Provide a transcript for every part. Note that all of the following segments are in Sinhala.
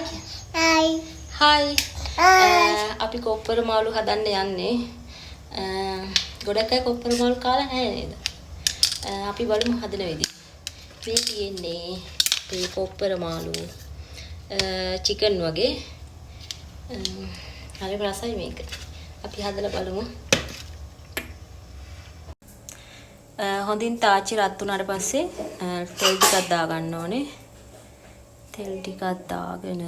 Hi. Hi. අපි කොප්පර මාළු හදන්න යන්නේ. ගොඩක් අය කොප්පර මාළු කාලා නැහැ නේද? අපි බලමු හදන විදිහ. මේ තියෙන්නේ මේ කොප්පර මාළු චිකන් වගේ. හරි රසයි මේක. අපි හදලා බලමු. හොඳින් තාච්චි රත් වුණාට පස්සේ තෙල් ටිකක් දා ගන්න ඕනේ. තෙල් ටිකක් දාගෙන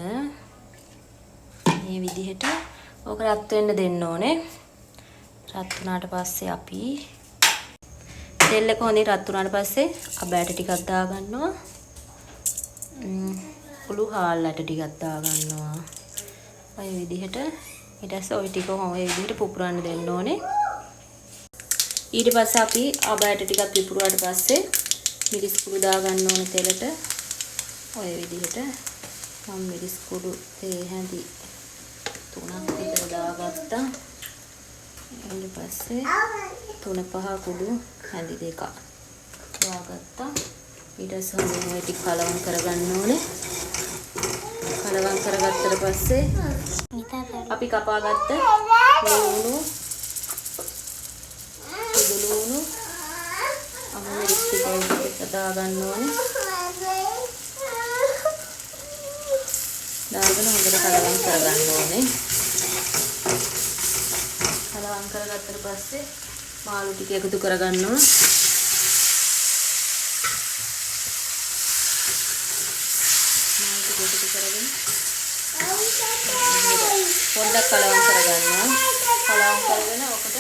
මේ විදිහට ඕක රත් වෙන්න දෙන්න ඕනේ. රත් වුණාට පස්සේ අපි තෙල් එක හොඳින් රත් වුණාට පස්සේ අබෑට ටිකක් දා ගන්නවා. උළු හාල්ලට ටිකක් දා ගන්නවා. ඔය විදිහට ඊට පස්සේ ওই ටික ඔය විදිහට පුපුරන්න දෙන්න ඕනේ. ඊට පස්සේ අපි අබෑට ටිකක් පිපුරුවාට පස්සේ මිරිස් කුඩු දා ගන්න ඕනේ තෙලට. ඔය විදිහට මම මිරිස් කුඩු හැඳි 3ක් විතර දාගත්තා. ඊට පස්සේ 3-5 කුඩු හැඳි 2ක් දාගත්තා. ඊට පස්සේ ඔය ටික කලවම් කරගන්න ඕනේ. කලවම් කරගත්තට පස්සේ අපි කපාගත්ත ලුණු ලුණු මිරිස් ටික දා ගන්න ඕනේ. දාගෙන හොඳට කලවම් කරගන්න ඕනේ. කලවම් කරගත්තට පස්සේ මාළු ටික එකතු කරගන්නවා. මාළු ටික එකතු කරගෙන පොඩ්ඩක් කලවම් කරගන්නවා. කලවම් කරගෙන ඔකට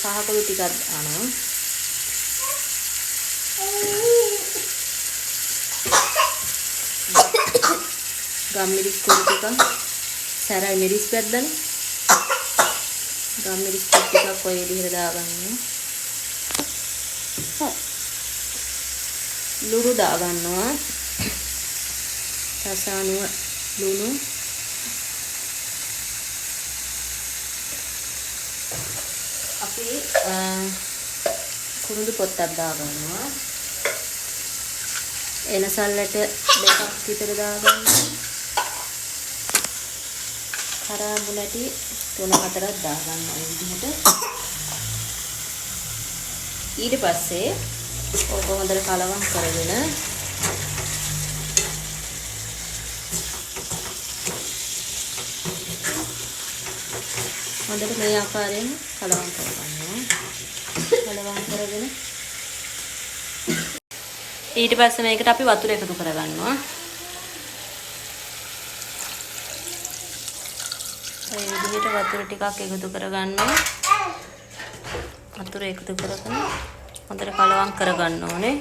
සහකුළු ටිකක් දානවා. ගම්මිරිස් කුඩු ටික සැරයි මිරිස් පැද්දන ගම්මිරිස් කුඩු ටිකක් ඔය විදිහට දාගන්න. ලුණු දාගන්නවා. රසානුව ලුණු අපි කුරුඳු පොත්තක් දාගන්නවා. එනසල්ලට 2ක් විතර දාගන්නවා. කරාඹු නැටි 3-4ක් දාගන්න ඔය විදිහට. ඊට පස්සේ ඕක හොඳට කලවම් කරගෙන හොඳට මේ ආකාරයෙන් කලවම් කරගන්නවා. කලවම් කරගෙන ඊට පස්සේ මේකට අපි වතුර එකතු කරගන්නවා. ඔය විදිහට වතුර ටිකක් එකතු කරගන්නවා. වතුර එකතු කරගෙන හොඳට කලවම් කරගන්න ඕනේ.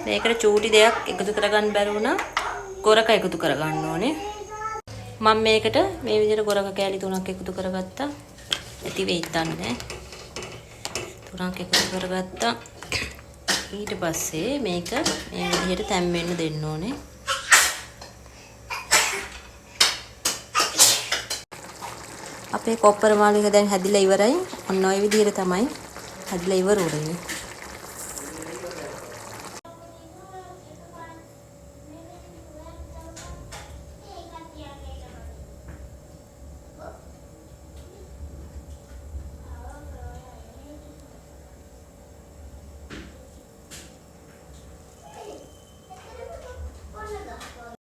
මේකට චූටි දෙයක් එකතු කරගන්න බැරි වුණා ගොරක එකතු කරගන්න ඕනේ. මම මේකට මේ විදිහට ගොරක කෑලි 3ක් එකතු කරගත්තා. ඇති වෙයි තන්නේ. 3ක් එකතු කරගත්තා. ඊට පස්සේ මේක මේ විදිහට තැම්බෙන්න දෙන්න ඕනේ. අපේ කොප්පර මාළු එක දැන් හැදිලා ඉවරයි. ඔන්න ඔය විදිහට තමයි හැදිලා ඉවර උනේ.